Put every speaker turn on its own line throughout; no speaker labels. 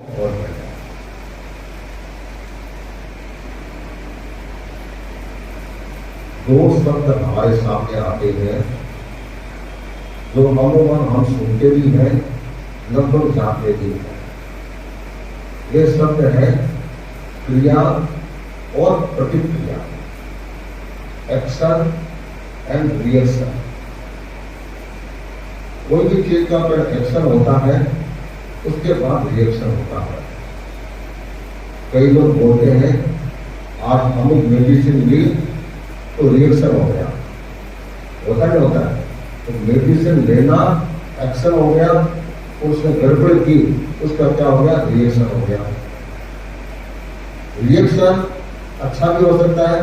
और दो शब्द हमारे सामने आते हैं जो अमूमन हम सुनते भी हैं, लगभग जानते भी हैं। ये शब्द है क्रिया और प्रतिक्रिया, एक्शन एंड रिएक्शन। कोई भी चीज का अगर एक्शन होता है उसके बाद रिएक्शन होता है। कई लोग बोलते हैं आज अमुक मेडिसिन ली तो रिएक्शन हो गया, होता नहीं होता है। तो मेडिसिन लेना एक्शन हो गया, उसने गड़बड़ की, उसका क्या हो गया, रिएक्शन हो गया। रिएक्शन अच्छा भी हो सकता है,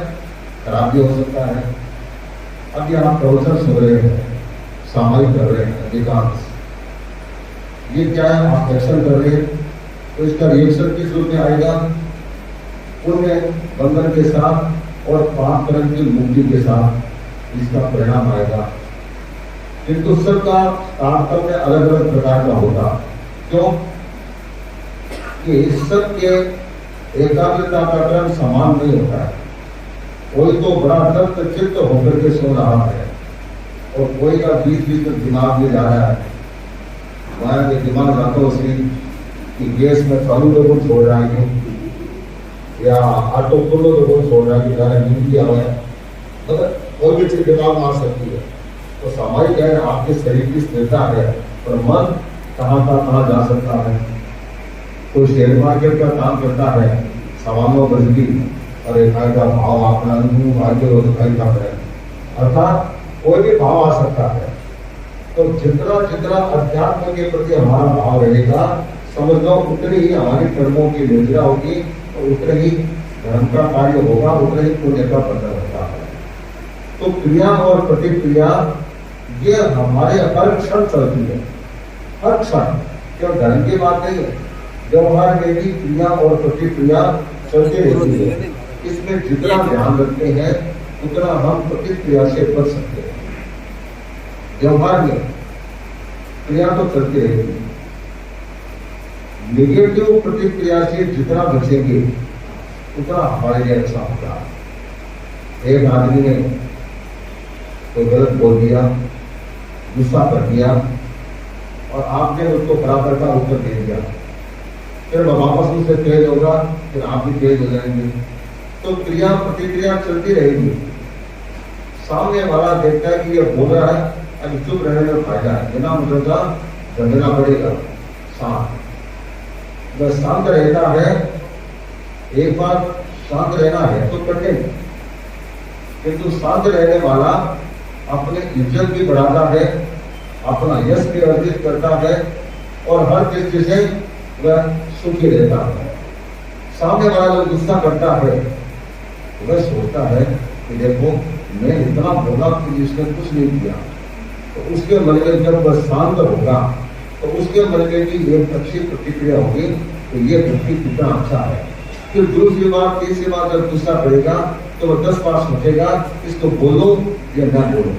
खराब भी हो सकता है। अब ये आप प्रवचन सुन रहे हैं, सामायिक कर रहे हैं अधिकांश, ये क्या है, आप एक्शन कर रहे हैं तो इसका रिएक्शन किस रूप में आएगा, पुण्य बंधन के साथ और पाप कर्म की मुक्ति के साथ इसका परिणाम आएगा। किंतु सबका तारतम्य अलग अलग प्रकार का होगा। क्यों कि सबके एकाग्रता का क्रम समान नहीं होता है। कोई तो बड़ा तत्व चित्त होकर के सो रहा है और कोई का बीच बीच में दिमाग में जा रहा है, वहां के दिमाग जाता उसकी कि गैस में चालू लोगों छोड़ रहा है या ऑटो खोलो लोगों छोड़ रहा है कि जाना नींद किया हुआ है, मतलब कोई भी चीज दिमाग मार सकती है। तो सामाजिक है, आपके शरीर की स्थिरता है, पर मन कहाँ का कहाँ जा सकता है। कोई शेयर मार्केट का काम करता है, सामानों बजगी और एक का भाव अपना अर्थात कोई भी भाव आ सकता है। तो जितना जितना अध्यात्म के प्रति हमारा भाव रहेगा, समझ लो उतनी ही हमारी कर्मों की योजना होगी और उतने ही धर्म का कार्य होगा, उतने ही पुण्य का बंधन होता है। तो क्रिया और प्रतिक्रिया ये हमारे हर क्षण चलती है, हर क्षण। क्यों धर्म की बात नहीं है, व्यवहार में भी क्रिया और प्रतिक्रिया चलती रहती है। इसमें जितना ध्यान रखते हैं उतना हम प्रतिक्रिया से बच सकते हैं। व्यवहार में क्रिया तो चलती रहेगी, निगेटिव प्रतिक्रिया से जितना बचेंगे उतना हमारे लिए अच्छा होगा। एक आदमी ने कोई गलत बोल दिया, गुस्सा कर दिया और आपने उसको बराबर का उत्तर दे दिया, फिर वापस उससे तेज होगा, फिर आप भी तेज हो जाएंगे। तो क्रिया प्रतिक्रिया चलती रहेगी। सामने वाला देखता है कि ये बोल रहा है, अभी चुप रहने में फायदा है, बिना मुझे का झंडना पड़ेगा। शांत जब शांत रहता है, एक बार शांत रहना है तो कठिन, किंतु शांत रहने वाला अपने इज्जत भी बढ़ाता है, अपना यश भी अर्जित करता है और हर दृष्टि से वह सुखी रहता है। सामने वाला जो गुस्सा करता है वह सोचता है कि देखो मैं इतना बोला कि इसने कुछ नहीं किया, तो उसके मन में जब वह शांत होगा तो उसके मन में भी एक अच्छी प्रतिक्रिया होगी, तो ये व्यक्ति कितना अच्छा है। फिर दूसरी बार तीसरी बार जब गुस्सा करेगा तो वह 10 बार सोचेगा इसको बोलो या ना बोलो।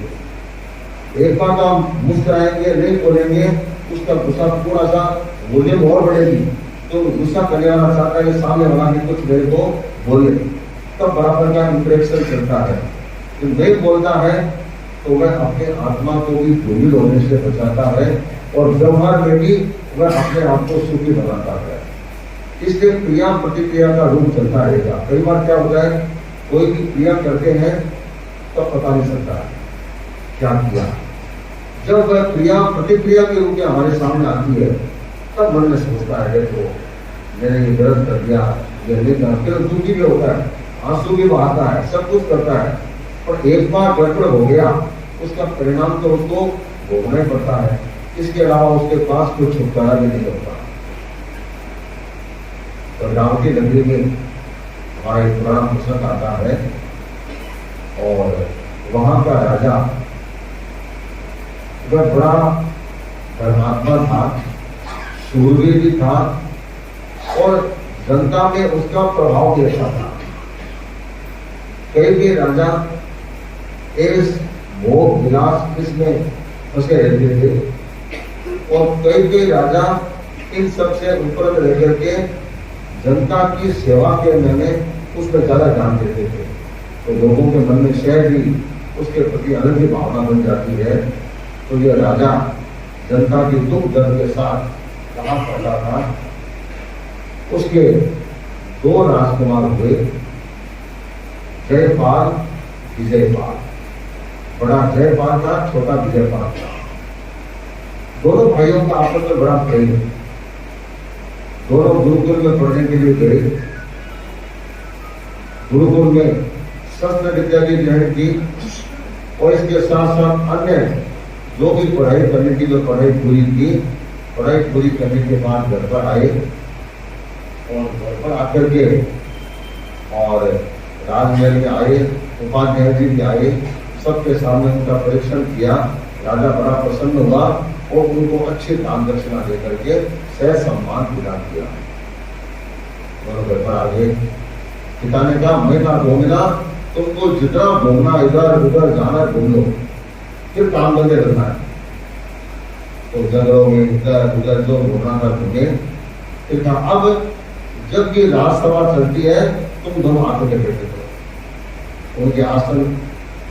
एक बार तो हम मुस्कुराएंगे, नहीं बोलेंगे, उसका गुस्सा थोड़ा सा वॉल्यूम और बढ़ेगी, तो गुस्सा करने वाला चाहता है सामने वाला भी कुछ मेरे को बोले, तब बराबर का इंटरेक्शन चलता है। जो नहीं बोलता है तो वह अपने आत्मा को भी भूमिल होने से बचाता है और व्यवहार में भी वह अपने आप को सुखी बनाता है। इसलिए क्रिया प्रतिक्रिया का रूप चलता रहेगा। कई बार क्या होता है, कोई भी क्रिया करते हैं तो पता नहीं चलता है क्या किया। जब वह क्रिया प्रतिक्रिया के रूप में हमारे सामने आती है तब मन में सोचता है देखो मैंने ये गलत कर दिया, ये नहीं कर, फिर दुखी भी होता है, आंसू भी बहाता है, सब कुछ करता है, पर एक बार गड़बड़ हो गया उसका परिणाम तो उसको भोगना ही पड़ता है। इसके अलावा उसके पास कोई छुटकारा भी नहीं होता। तो गांव की नगरी में हमारा एक पुराना पुस्तक आता है और वहां का राजा वह बड़ा धर्मात्मा था, शूरवीर भी था और जनता में उसका प्रभाव भी अच्छा था। कई भी राजा इस भोग विलास इसमें फंसे रहते थे और कई भी राजा इन सबसे ऊपर में रह करके जनता की सेवा के में उसमें ज्यादा ध्यान देते थे। तो लोगों के मन में शायद ही उसके प्रति अलग ही भावना बन जाती है। तो ये राजा जनता की दुख दर्द के साथ कहा करता था। उसके 2 राजकुमार हुए, जयपाल, विजयपाल। बड़ा जयपाल था, छोटा विजयपाल था। दोनों भाइयों का आपस में बड़ा प्रेम। दोनों गुरुकुल में पढ़ने के लिए गए। गुरुकुल में शस्त्र विद्या की ग्रहण की और इसके साथ साथ अन्य जो भी पढ़ाई करने की जो पढ़ाई पूरी की। पढ़ाई पूरी करने के बाद घर पर आए और घर पर आकर के और राजमहल में आए, उपाध्याय जी भी आए, सबके सामने उनका परीक्षण किया। राजा बड़ा प्रसन्न हुआ और उनको अच्छी दान दक्षिणा देकर के सह सम्मान प्रदान किया। दोनों घर पर आ गए। पिता ने कहा, मैं ना घूमना, तुमको जितना घूमना इधर उधर जाना घूम लो, फिर काम धंधे करना है। तो जंगलों में इधर उधर जो घूमना था घूमे। फिर कहा, अब जब ये राजसभा चलती है तुम दोनों आके बैठे करो। उनके आसन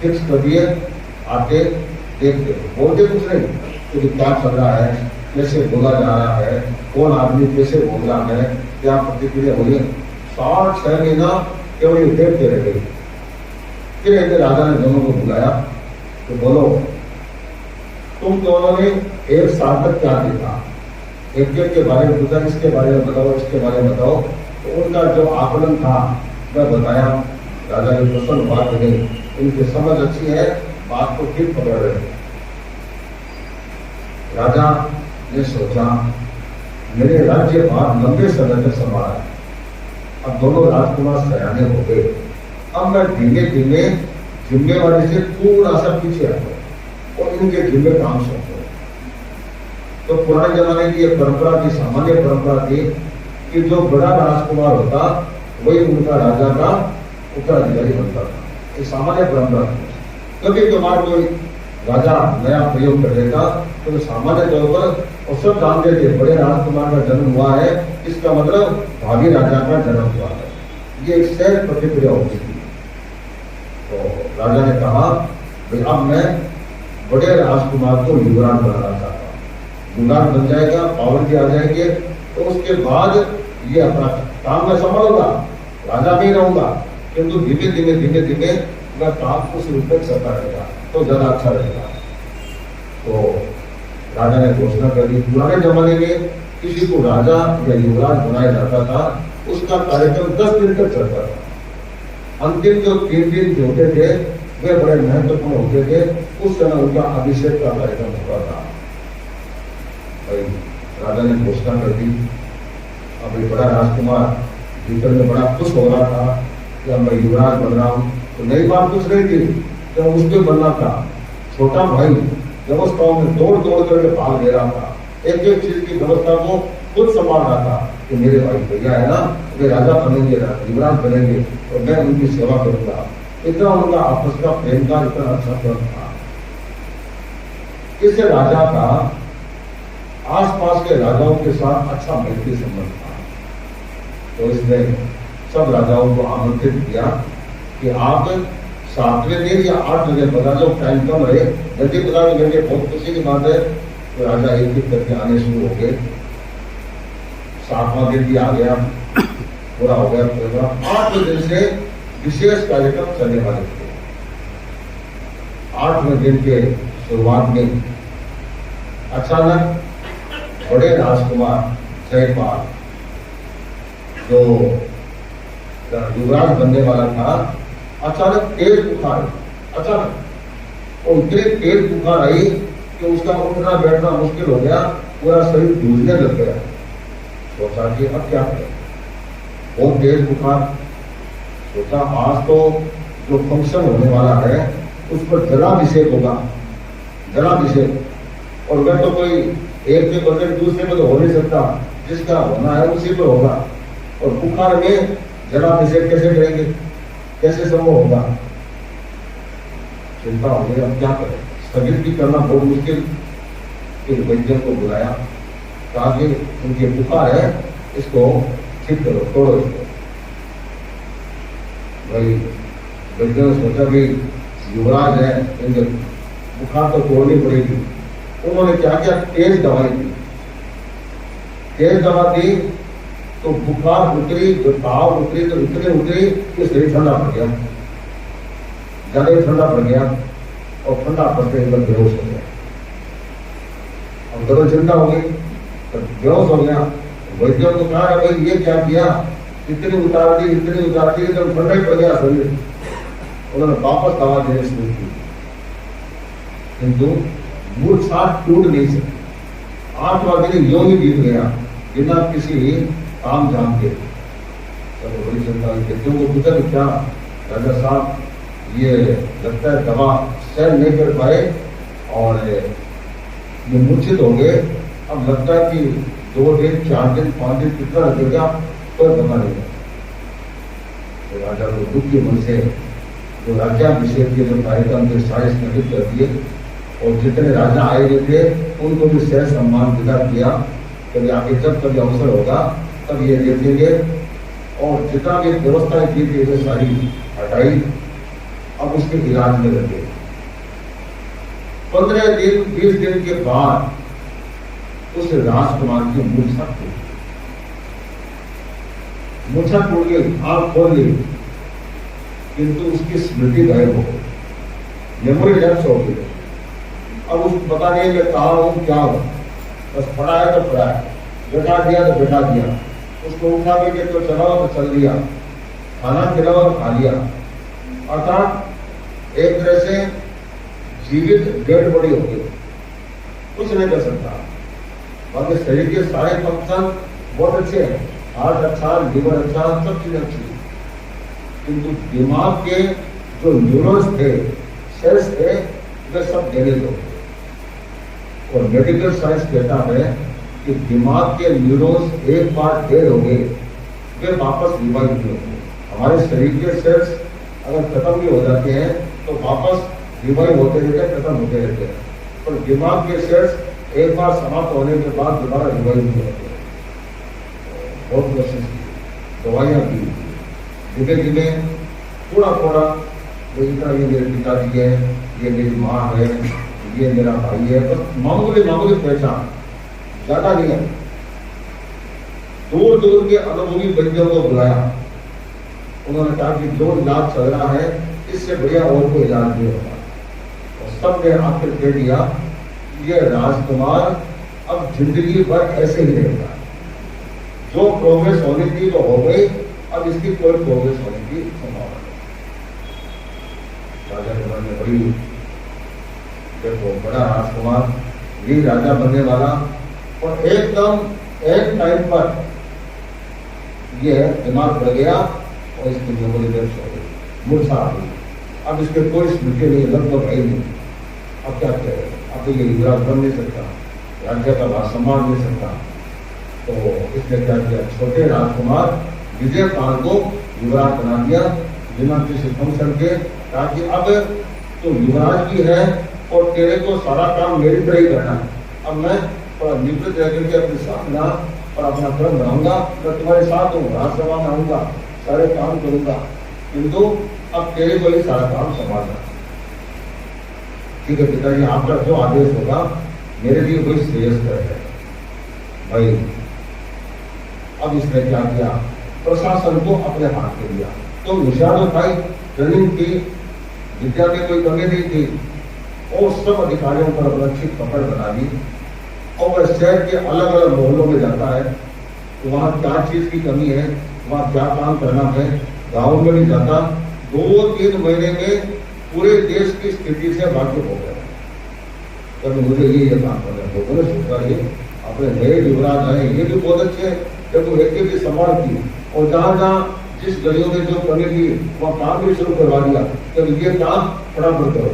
फिक्स कर दिए, आके देखते बोलते कुछ नहीं, क्योंकि क्या चल रहा है, कैसे बोला जा रहा है, कौन आदमी कैसे बोल रहा है, क्या प्रतिक्रिया हुई। 6 महीना केवल ये देखते रह गए। फिर एक राजा ने दोनों को बुलाया, तो बोलो तुम दोनों ने एक साल तक क्या देखा। एक के बारे में पूछा, इसके बारे में बताओ, इसके बारे में बताओ। तो उनका जो आकलन था वह बताया। राजा ने प्रसन्न हुआ कि नहीं, इनकी समझ अच्छी है, बात को ठीक पकड़ रहे। राजा ने सोचा, मेरे राज्य भार लंबे समय तक संभाला है, अब दोनों राजकुमार सयाने हो गए, अब मैं धीमे धीमे जिम्मेवारी से थोड़ा सा पीछे हटूं और इनके जिम्मे काम सौंपूं। तो पुराने जमाने की एक परंपरा थी, सामान्य परंपरा थी कि जो बड़ा राजकुमार होता वही उनका राजा का उत्तराधिकारी बनता था। ये सामान्य परंपरा थी। कभी कभार कोई राजा नया प्रयोग कर देता तो सामान्य तौर पर और सब जानते थे बड़े राजकुमार का जन्म हुआ है, इसका मतलब भावी राजा का जन्म हुआ है। ये एक सहज प्रतिक्रिया होती थी। तो राजा ने कहा, भाई अब मैं बड़े राजकुमार को युवराज बनाना चाहता हूँ। युवराज बन जाएगा, पावर भी आ जाएंगे, तो उसके बाद ये अपना काम मैं संभालूंगा, राजा भी रहूंगा, किंतु धीमे धीमे धीमे धीमे मैं काम उस रूप में चलता रहेगा तो ज्यादा अच्छा रहेगा। तो राजा ने घोषणा कर दी। पुराने जमाने में किसी को राजा या युवराज बनाया जाता था, उसका कार्यक्रम 10 दिन तक चलता था। अंतिम जो 3 दिन जो होते थे वे बड़े महत्वपूर्ण होते थे। उस समय उनका अभिषेक का कार्यक्रम होता था। राजा ने घोषणा कर दी। अब एक बड़ा राजकुमार भीतर में बड़ा खुश हो रहा था कि अब मैं युवराज बन रहा हूँ। तो नई बात कुछ नहीं थी, जब उसके बनना था। छोटा भाई व्यवस्थाओं में दौड़ दौड़ करके भाग ले रहा था, एक एक चीज की व्यवस्था को खुद संभाल रहा था कि मेरे भाई भैया है ना, वे राजा बनेंगे, युवराज बनेंगे और मैं उनकी सेवा करूंगा। इतना उनका आपस का प्रेम का इतना अच्छा प्रेम था। इस राजा का आसपास के राजाओं के साथ अच्छा मैत्री संबंध था। तो इसने सब राजाओं को आमंत्रित किया कि आप 7वें दिन या 8 बजे बता दो, टाइम कम रहे, जल्दी बता देंगे, बहुत खुशी की बात है। तो राजा एक एक करके आने शुरू हो गए। 7वां दिन भी आ गया, पूरा हो गया प्रोग्राम। 8वें दिन से विशेष कार्यक्रम चलने वाले थे। 8वें दिन के शुरुआत में अचानक बड़े राजकुमार जयपाल जो युवराज बनने वाला था, अचानक तेज बुखार, अचानक और इतनी तेज बुखार आई कि उसका उठना बैठना मुश्किल हो गया, पूरा शरीर जूझने लग गया। सोचा कि अब क्या करें, बहुत तेज बुखार। सोचा आज तो जो फंक्शन होने वाला है उस पर जलाभिषेक होगा, जलाभिषेक, और मैं तो कोई एक के बदले दूसरे में तो हो नहीं सकता, जिसका होना है उसी पर होगा। और बुखार में जलाभिषेक कैसे करेंगे, कैसे संभव होगा। चिंता हो गई, अब क्या करें, स्थगित भी करना बहुत मुश्किल। फिर वैद्य को बुलाया, कहा कि उनकी बुखार है, इसको ठीक करो, तोड़ो इसको। भाई वैद्यों ने सोचा कि युवराज है, इनके बुखार तो तोड़नी पड़ेगी। उन्होंने क्या किया, तेज दवाई दी। तेज दवा दी तो बुखार उतरी, जो ताव उतरी तो इतनी उतरी कि शरीर ठंडा पड़ गया, ज्यादा ही ठंडा पड़ गया, और ठंडा पड़ते एकदम बेहोश हो गया। अब डबल चिंता हो गई, तो बेहोश हो गया। वैद्यों को कहा, भाई ये क्या किया, इतनी उतार दी, एकदम ठंडा ही पड़ गया शरीर। उन्होंने वापस दवा देने शुरू की, किंतु मूर्छा टूट नहीं सकी। 8वां दिन यूं ही बीत गया बिना किसी काम जाम के। चलो बड़ी चिंता हुई, वैद्यों को पूछा कि क्या राजा साहब, ये लगता है दवा सहन नहीं कर पाए और ये मूर्छित हो गए। अब लगता है कि 2 दिन 4 दिन 5 दिन कितना लगेगा कोई पता नहीं। तो राजा को दुखी मन से जो राज्याभिषेक के जो कार्यक्रम थे सारे स्थगित कर दिए, और जितने राजा आए हुए थे उनको भी सह सम्मान विदा किया। कभी आगे जब कभी अवसर होगा तब ये देखेंगे, और जितना भी व्यवस्थाएं की थी वो सारी हटाई। अब उसके इलाज में लगे। 15 दिन 20 दिन के बाद उस राजकुमार की मूर्छा टूट गई, आंख खोल ली, किंतु उसकी स्मृति गायब हो गई, मेमोरी लैप्स हो गई। अब उसको पता नहीं मैं कहा हूं, क्या हूं, बस पढ़ा है तो पढ़ा है, बैठा दिया तो बैठा दिया, उसको उठा के तो चलाओ तो चल दिया, खाना खिलाओ तो खा लिया। अर्थात एक तरह से जीवित डेड बॉडी हो गई, कुछ नहीं कर सकता। बाकी शरीर के सारे फंक्शन बहुत अच्छे हैं, हार्ट अच्छा, लिवर अच्छा, सब चीजें अच्छी, किंतु दिमाग के जो न्यूरॉन्स थे, सेल्स थे, वे सब डैमेज हो गए। और मेडिकल साइंस कहता है कि दिमाग के न्यूरॉन्स एक बार डेड हो गए, वे वापस रिवाइव नहीं होते। हमारे शरीर के सेल्स अगर खत्म भी हो जाते हैं तो वापस रिवाइव होते रहते हैं, खत्म होते रहते हैं, पर दिमाग के सेल्स एक बार समाप्त होने के बाद दोबारा रिवाइव नहीं होते। बहुत कोशिश की, दवाइयाँ की, धीरे धीरे थोड़ा थोड़ा, ये मेरे पिताजी है, ये मेरी माँ है, ये मेरा भाई है, बस मामूली पहचान, ज्यादा नहीं है। दूर दूर के अनुभवी वैद्यों को बुलाया। उन्होंने कहा कि जो इलाज चल रहा है इससे बढ़िया और कोई इलाज नहीं होगा। और सबने आखिर कह दिया ये राजकुमार अब जिंदगी भर ऐसे ही रहेगा, जो प्रोग्रेस होनी थी वो हो गई, अब इसकी कोई प्रोग्रेस होने की संभावना नहीं। राजा के मन में बड़ी, देखो बड़ा राजकुमार, ये राजा बनने वाला, और एकदम एक टाइम पर ये दिमाग बढ़ गया और इसकी मेमोरी लैप्स हो गई, मूर्छा आ गई। अब इसके कोई स्मृति नहीं, लगभग है नहीं। अब क्या करें, अब तो ये युवराज बन नहीं सकता, राज्य का भार संभाल नहीं सकता। तो इसने क्या किया, छोटे राजकुमार विजयपाल को युवराज बना दिया बिना किसी फंक्शन के, ताकि अब तो युवराज भी है और तेरे को सारा काम मेरी तरह ही करना है। अब मैं थोड़ा निवृत्त रह करके अपने साधना और अपना कर्म रहूंगा, मैं तुम्हारे साथ हूँ, राजसभा में आऊंगा, सारे काम करूंगा, किंतु अब तेरे को ही सारा काम संभालना। ठीक है पिताजी, आपका जो आदेश होगा मेरे लिए वही श्रेयस्कर है। भाई अब इसने क्या किया, प्रशासन को अपने हाथ में लिया। तो होशियार भाई, ट्रेनिंग की, विद्या में कोई कमी नहीं थी, और सब अधिकारियों पर अपना अच्छी पकड़ बना दी। और वह शहर के अलग अलग मोहल्लों में जाता है, तो वहाँ क्या चीज की कमी है, वहाँ क्या काम करना है, गाँव में भी जाता। 2-3 महीने में पूरे देश की स्थिति से वाकिफ हो गया। तब मुझे ये काम करना है, लोगों ने सोचा ये अपने नए युवराज आए, ये भी बहुत अच्छे, जब वो एक की संभाल की, और जहाँ जहाँ जिस गलियों में जो कमी थी वह काम भी शुरू करवा दिया, तब ये काम फटाफट करो।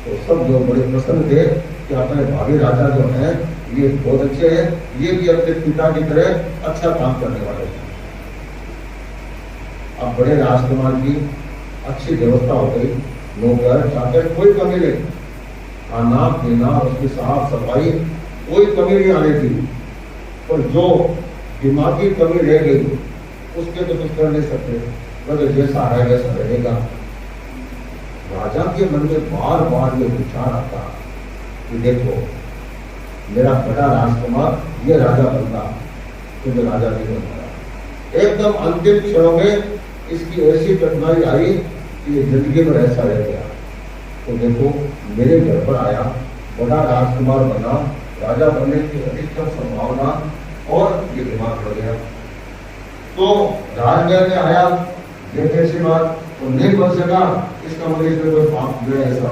तो सब जो बड़े प्रसन्न थे कि अपने भावी राजा जो हैं ये बहुत अच्छे हैं, ये भी अपने पिता की तरह अच्छा काम करने वाले थे। अब बड़े राजकुमार की अच्छी व्यवस्था हो गई, नौकर चाकर कोई कमी नहीं, खाना पीना, उसकी साफ सफाई, कोई कमी नहीं आने थी, पर जो दिमागी कमी रह गई उसके तो कुछ कर नहीं सकते, मतलब जैसा है वैसा रहेगा। राजा के मन में बार बार ये विचार आता कि देखो मेरा बड़ा राजकुमार ये राजा बनता, तो राजा नहीं बनता। एकदम अंतिम क्षणों में इसकी ऐसी कठिनाई आई कि ये जिंदगी में ऐसा रह गया। तो देखो मेरे घर पर आया, बड़ा राजकुमार बना, राजा बनने की अधिकतम संभावना, और ये बीमार पड़ गया। तो राजमहल में आया, ये कैसी बात, तो नहीं बन सका, इसका मतलब इसमें कोई पाप हुआ ऐसा।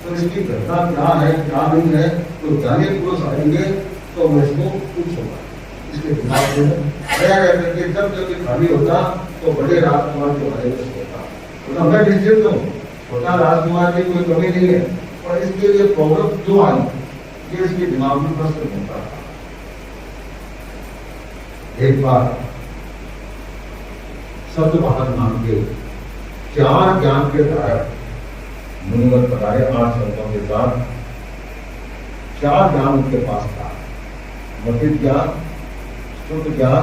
तो इसकी घटना क्या है क्या नहीं है, तो जाने पुरुष आएंगे तो मैं इसको पूछूंगा। इसके दिमाग में जब जब खाली होता तो बड़े राजकुमार के बारे में सोचता, तो मैं निश्चित हूँ छोटा राजकुमार की कोई कमी नहीं है, और इसके लिए प्रॉब्लम क्यों आई, ये इसके दिमाग में प्रश्न होता था। एक बार सत्यवाहन नाम के 4 ज्ञान के धारक मुनिवर पधारे 8 संतों के साथ। 4 ज्ञान उनके पास था, मतित ज्ञान, शुद्ध ज्ञान,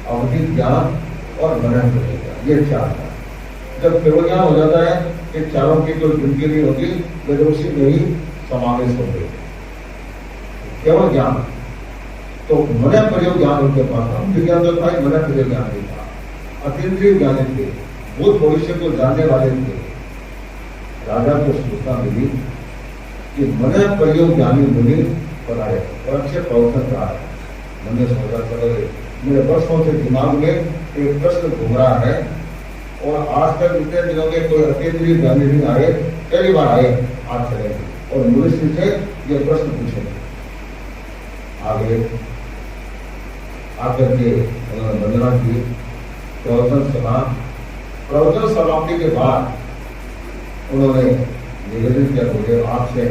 अवधि ज्ञान और मनन ज्ञान, ये 4 ज्ञान। जब केवल ज्ञान हो जाता है कि चारों की कोई गिनती नहीं होती, वे उसी में ही समावेश हो गए। केवल ज्ञान तो मन प्रयोग ज्ञान उनके पास था, विज्ञान तो था, मन प्रयोग ज्ञान नहीं था। अतीन्द्रिय ज्ञानी थे, भूत भविष्य को जानने वाले थे। राजा को सूचना मिली कि मन प्रयोग ज्ञानी मुनि पधारे और अच्छे प्रवचन रहा है। मैंने सोचा चलो मेरे वर्षों से दिमाग में एक प्रश्न घूम रहा है, और आज तक इतने दिनों में कोई अतीन्द्रिय ज्ञानी नहीं आए, पहली बार आए, आज चलेंगे और मुनि से ये प्रश्न पूछेंगे। आगे आकर के उन्होंने वंदना की, प्रवचन सुना। प्रवचन समाप्ति के बाद उन्होंने निवेदन किया, बोले आपसे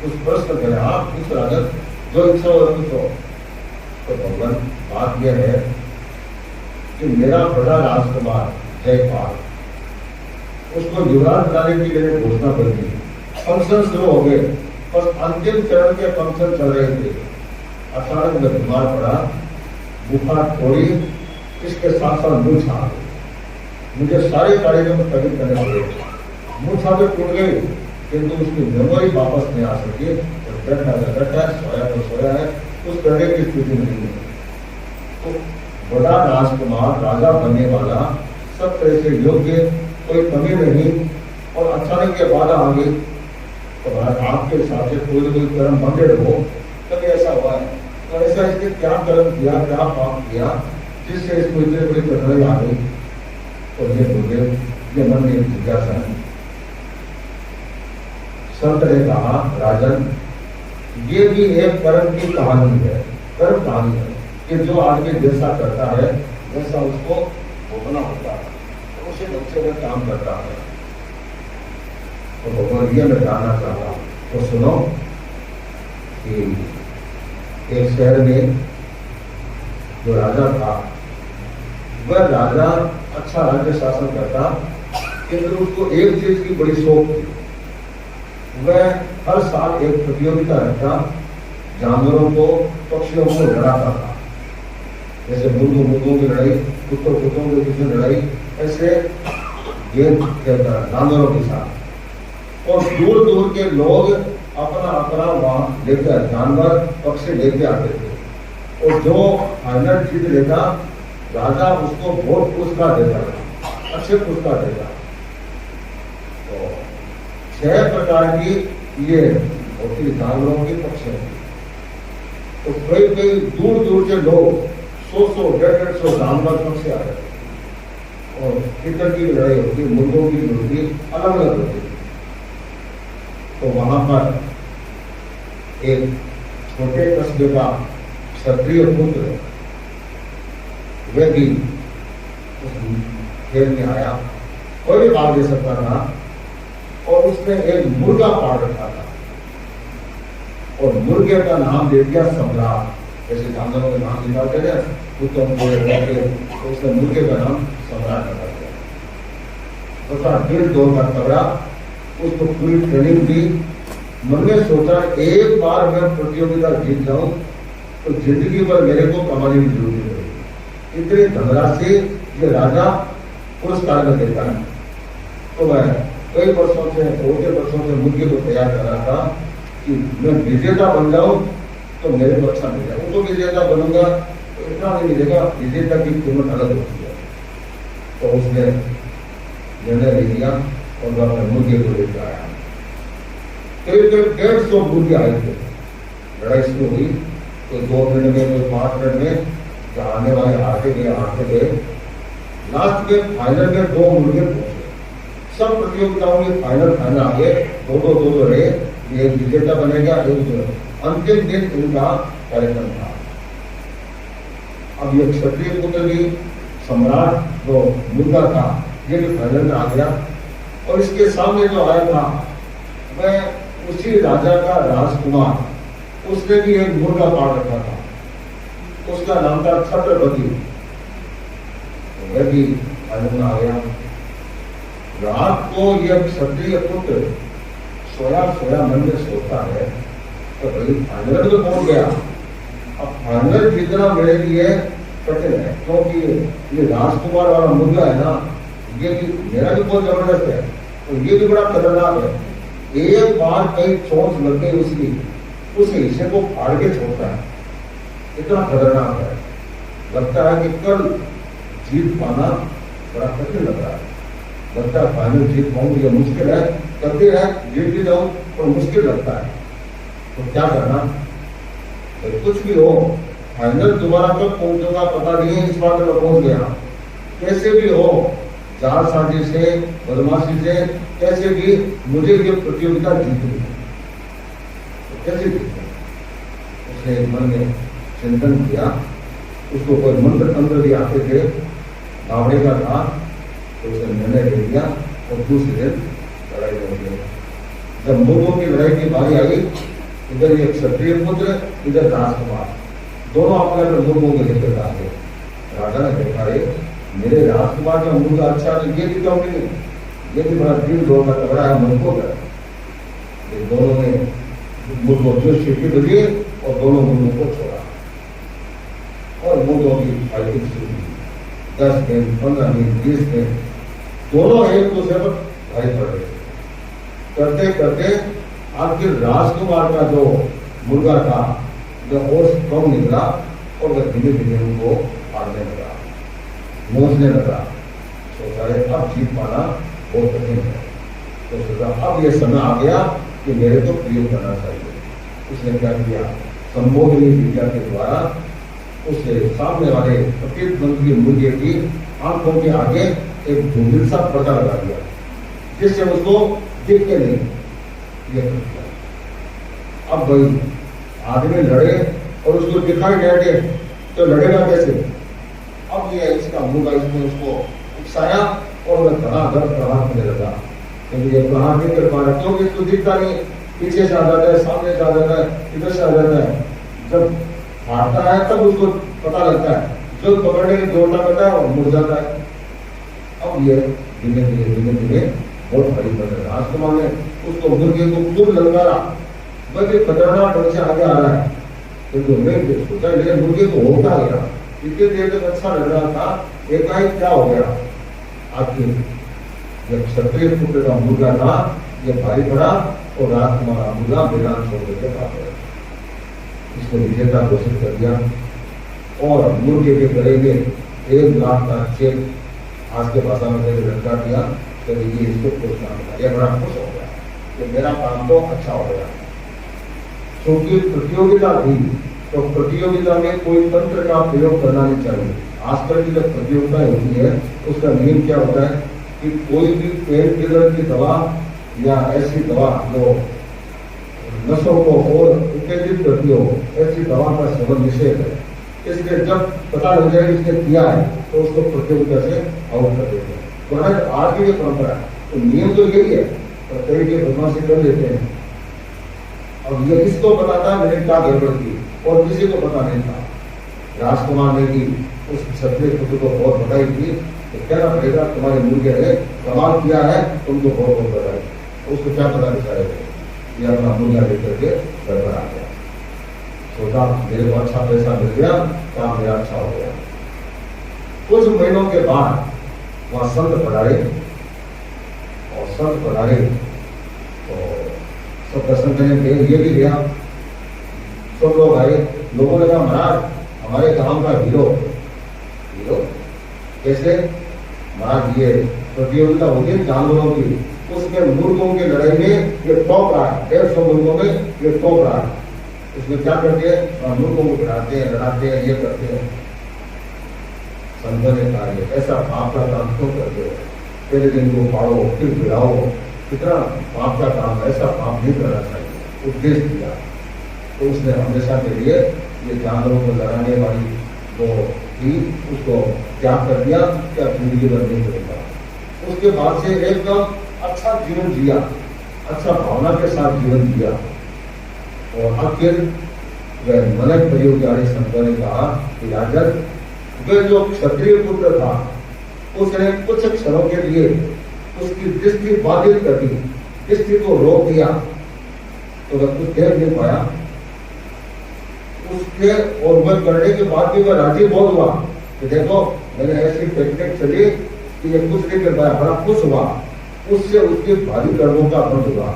कुछ प्रश्न करें, आप पूछ राजन जो इच्छा हो पूछो। तो भगवान बात यह है कि मेरा बड़ा राजकुमार जयपाल, उसको युवराज बनाने की मैंने घोषणा कर दी, फंक्शन शुरू हो गए, बस अंतिम चरण के फंक्शन चल रहे थे। अचानक मैं बीमार पड़ा, बुखार थोड़ी, इसके साथ साथ मूछ आ गई, मुझे सारे कार्यक्रम स्थगित करने पड़े। मूछ आगे टूट गई, किंतु उसकी मेमोरी वापस नहीं आ सकी। बैठा है, सोया तो सोया है, उस करने की स्थिति नहीं है। तो बड़ा राजकुमार, राजा बनने वाला, सब तरह से योग्य, कोई कमी नहीं, और अचानक ये बाधा आ गई। तो आपके हिसाब से कोई ना कोई कर्म बंधे रहो, कभी ऐसा हुआ है, तो ऐसा इसने क्या कर्म किया, क्या पाप किया जिससे इसको इतने बड़ी कठिनाई आ गई। और ये बोले, ये मन में एक जिज्ञासा है। संत ने कहा, राजन ये भी एक कर्म की कहानी है, कर्म कहानी है कि जो आदमी जैसा करता है वैसा उसको भोगना होता है, तो उसे बच्चे में काम करता है। तो भगवान ये मैं जानना चाहता हूँ, तो सुनो कि एक शहर में जो राजा था, वह राजा अच्छा राज्य शासन करता, किंतु उसको एक चीज की बड़ी शौक थी। वह हर साल एक प्रतियोगिता रखता, जानवरों को, पक्षियों को लड़ाता था। जैसे मुर्गों की लड़ाई, कुत्तों के बीच में लड़ाई, ऐसे गेम खेलता जानवरों के साथ। और दूर दूर के लोग अपना अपना वहां लेकर जानवर, पक्षी लेके आते थे, और जो फाइनल जीत लेता, राजा उसको बहुत पुरस्कार देता था, अच्छे पुरस्कार देता। तो 6 प्रकार की ये होती जानवरों की, पक्षियों की। तो कई दूर दूर से लोग 100-150 जानवर, पक्षी आ जाते, और तितर की लड़ाई होती, मुर्गों की होती, अलग अलग होती। तो वहां पर एक छोटे कस्बे का क्षत्रिय पुत्र, वह भी उस खेल में आया, कोई भी भाग दे सकता था, और उसने एक मुर्गा पाल रखा था, और मुर्गे का नाम दे दिया सम्राट। जैसे जानवरों के नाम निकालते थे, तो उसने मुर्गे का नाम सम्राट रखा दिया। तो दिल दौड़ का तगड़ा, उसको पूरी ट्रेनिंग दी, मन में सोचा एक बार मैं प्रतियोगिता जीत जाऊं तो जिंदगी भर मेरे को कमाने की जरूरत नहीं रहेगी। इतनी धनराशि ये राजा पुरस्कार में देता है। तो मैं कई वर्षों से मुर्गे को तैयार कर रहा था कि मैं विजेता बन जाऊं तो मेरे को अच्छा मिलेगा। वो तो विजेता बनूंगा तो इतना नहीं मिलेगा, विजेता की कीमत अलग होती है। तो उसने निर्णय ले लिया और वह अपने मुर्गे को लेकर आया। करीब 150 मुर्गे आए थे। लड़ाई शुरू हुई तो 2 मिनट में, कोई 5 मिनट में, जहाँ आने वाले आते गए। लास्ट में फाइनल में 2 मुर्गे पहुंचे। सब प्रतियोगिताओं में फाइनल आ गए, 2-2 रहे। ये विजेता बनेगा, अंतिम दिन इनका कार्यक्रम था। अब ये क्षत्रिय पुत्र भी सम्राट जो मुर्गा था ये भी फाइनल में आ गया। और इसके सामने जो आया था वह उसी राजा का राजकुमार, उसने भी एक मुर्गा पाल रखा था। उसका नाम था छत्रपति। वह भी फाइनल में आ गया। रात को यह क्षत्रिय पुत्र सोया मन में सोता है तो भाई फाइनल तो पहुंच गया। अब फाइनल जीतना मेरे लिए कठिन है, क्योंकि ये राजकुमार वाला मुर्गा है ना, ये भी मेरा भी बहुत जबरदस्त है, तो ये भी बड़ा खतरनाक है। एक बार कहीं चोट लग गई उसकी, उस हिस्से को फाड़ के छोड़ता है, इतना खतरनाक है। लगता है कि कल जीत पाना बड़ा कठिन लग रहा है। लगता है फाइनल जीत पाऊंगी, ये मुश्किल है। करते है जीत भी जाऊं और मुश्किल लगता है। तो क्या करना, तो कुछ भी हो फाइनल दोबारा कब पहुंचूंगा पता नहीं है। इस बार तो मैं पहुंच गया, कैसे भी हो, जाल साजिश से, बदमाशी से, कैसे भी मुझे ये प्रतियोगिता जीतनी है। तो कैसे जीतना, उसने मन में चिंतन किया। उसको कोई मंत्र तंत्र भी आते थे, बावड़े का था, तो उसने निर्णय ले लिया और दूसरे दिन लड़ाई हो गई। जब मुर्गों की लड़ाई की बारी आई, इधर एक क्षत्रिय पुत्र, इधर राजकुमार, दोनों अपने अपने मुर्गों के लेकर आ गए। राजा ने देखा मेरे राजकुमार का मुर्गा अच्छा, तो ये भी क्यों नहीं, ये भी बड़ा दिल दो का तगड़ा है, मुर्गों का। ये दोनों ने मुर्गों जो शिटी बजी और दोनों मुर्गों को छोड़ा और मुर्गों की फाइटिंग शुरू हुई। 10 दिन, 15 दिन, 20 दिन, दोनों एक दूसरे पर भारी पड़ रहे। करते करते आखिर राजकुमार का जो मुर्गा था जो और स्ट्रॉन्ग निकला और वह धीरे धीरे उनको फाड़ने लगा, नोचने लगा। सोचा अब जीत पाना बहुत कठिन है। तो सोचा अब यह समय आ गया कि मेरे को प्रयोग करना चाहिए। उसने क्या किया, संबोधनी विद्या के द्वारा उससे सामने वाले प्रत्येक मंत्री मुर्गे की आंखों के आगे एक धुंधल सा पर्दा लगा दिया, जिससे उसको दिखते नहीं। ये अब भाई आदमी लड़े और उसको दिखाई दे तो लड़ेगा कैसे। अब ये इसका मुर्गा इसने उसको उकसाया और वह धड़ाधड़ प्रहार करने लगा। क्योंकि ये प्रहार नहीं कर पा रहा, क्योंकि इसको दिखता नहीं, पीछे से आ जाता है, सामने से आ जाता है, इधर से आ जाता है। जब मारता है तब उसको पता लगता है, जो पकड़ने की जोड़ना करता है और मुड़ जाता है। अब ये धीमे धीमे बहुत भारी पड़ रहा है। राजकुमार ने उसको मुर्गे को खूब ललकारा, बल्कि खतरनाक ढंग से आगे आ रहा है। तो मैं सोचा मेरे मुर्गे को होता गया, इतनी देर तक अच्छा लग रहा था, एकाएक क्या हो गया। आखिर जब क्षत्रिय पुत्र का मुर्गा था ये भारी पड़ा और राजकुमार का मुर्गा मैदान छोड़ करके भाग गया। इसको विजेता घोषित कर दिया और मुर्गे के गले में 1 लाख का चेक आज के भाषा में लटका दिया। तो ये इसको खुश ना मिला, ये बड़ा खुश हो गया कि मेरा काम तो अच्छा हो गया। क्योंकि प्रतियोगिता थी तो प्रतियोगिता में कोई तंत्र का प्रयोग करना नहीं चाहिए। आजकल की जब प्रतियोगिता होती है उसका नियम क्या होता है कि कोई भी पेन किलर की दवा या ऐसी दवा जो नसों को और उत्तेजित करती हो, ऐसी दवा का सेवन निषेध है। इसलिए जब पता लग जाए इसने किया है तो उसको प्रतियोगिता से आउट कर देते हैं। तो आज की ये परंपरा है, तो नियम तो यही है, तो कई के बदमाशी कर देते हैं। अब ये किसको पता था मैंने क्या गड़बड़ की, और किसी को पता नहीं था। राजकुमार ने भी उस क्षत्रिय पुत्र को बहुत बधाई की, तो कहना पड़ेगा तुम्हारे मुर्गे ने कमाल किया है, तुमको बहुत बहुत बधाई। उसको क्या पता बेचारे ये अपना मुद्दा लेकर के घर पर आ गया। सोचा मेरे को अच्छा पैसा मिल गया, काम मेरा अच्छा हो गया। कुछ महीनों के बाद वहां संत पधारे, और संत पधारे तो सब दर्शन करने के ये भी गया। सब लोग आए, लोगों ने कहा महाराज हमारे गांव का हीरो कैसे? महाराज ये प्रतियोगिता होती है जानवरों की, उसमें मुर्गों की लड़ाई में ये टॉप रहा है, 150 मुर्गों में ये टॉप रहा है। उसमें क्या करते हैं, मुर्गों को गिराते हैं, लड़ाते हैं, ये करते हैं। संतों ने कहा ये ऐसा पाप का काम क्यों करते हो? पहले दिन को पाड़ो फिर गिराओ, कितना पाप का काम, ऐसा पाप नहीं करना चाहिए। उपदेश दिया तो उसने हमेशा के लिए ये जानवरों को लड़ाने वाली जो थी उसको त्याग कर दिया कि अब जिंदगी भर नहीं करेगा। उसके बाद से एकदम अच्छा जीवन जिया, अच्छा भावना के साथ जीवन जिया। और आखिर वह मनक परियोगी संतों ने कहा कि राजन वह जो क्षत्रिय पुत्र था उसने कुछ क्षणों के लिए उसकी दृष्टि बाधित कर दी, दृष्टि को रोक दिया, तो वह कुछ देख नहीं पाया। उसके और वह करने के बाद भी वह राजी बहुत हुआ कि देखो मैंने ऐसी टेक्निक चली कि ये कुछ नहीं कर पाया, बड़ा खुश हुआ। उससे उसके भारी कर्मों का बंद हुआ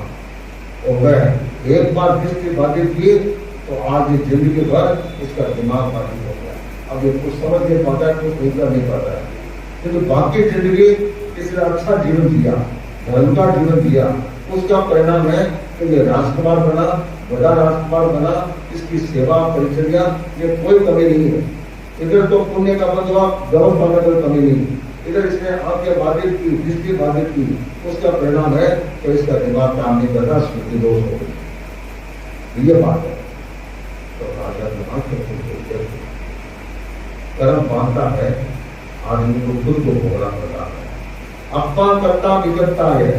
और वह एक बार दृष्टि बाधित की तो आज ये जिंदगी भर इसका दिमाग बाधित हो गया। अब ये कुछ समझ नहीं पाता है, कुछ नहीं कर नहीं पाता है, क्योंकि बाकी जिंदगी इसने अच्छा जीवन जिया, धर्म का जीवन जिया। उसका परिणाम है कि ये राजकुमार बना, बड़ा राजकुमार बना, इसकी सेवा परिचर्या ये कोई कमी नहीं है। इधर तो पुण्य का बंद हुआ, व्यवस्था में कोई कमी नहीं। इधर इसने आंखें बाधित की, दृष्टि बाधित की, उसका परिणाम है कि इसका दिमाग काम नहीं करता, स्मृति दोष हो गई। ये बात है। तो राजा कर्म बांधता है, आदमी को खुद को भोगना पड़ता है। अपना कर्ता विगतता है,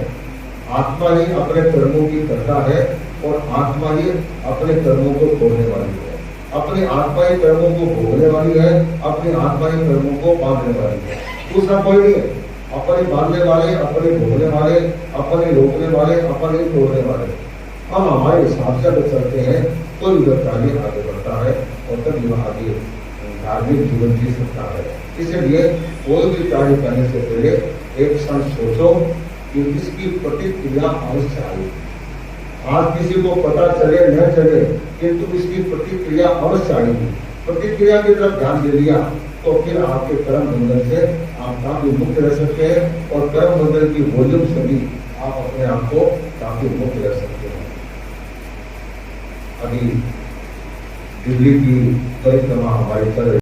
आत्मा ही अपने कर्मों की करता है और आत्मा ही अपने कर्मों को छोड़ने वाली है। अपनी आत्मा ही कर्मों को भोगने वाली है, अपनी आत्मा ही कर्मों को बांधने वाली है। दूसरा कोई नहीं है। अपने बांधने वाले, अपने भोगने वाले, अपने रोकने वाले, अपने तोड़ने वाले। हम हमारे हिसाब से अगर चलते हैं तो विगतकाली आगे बढ़ता है और तब वह आगे धार्मिक जीवन जी सकता है। इसलिए कोई भी कार्य करने से पहले एक क्षण सोचो कि इसकी प्रतिक्रिया अवश्य आएगी। आज किसी को पता चले न चले, किंतु इसकी प्रतिक्रिया अवश्य आएगी। प्रतिक्रिया की तरफ ध्यान दे दिया तो फिर आपके कर्म बंधन से आप काफी मुक्त रह सकते हैं और कर्म बंधन की वॉल्यूम से भी आप अपने आप को काफी मुक्त रह सकते हैं। अभी दिल्ली की परिक्रमा हमारी चल रही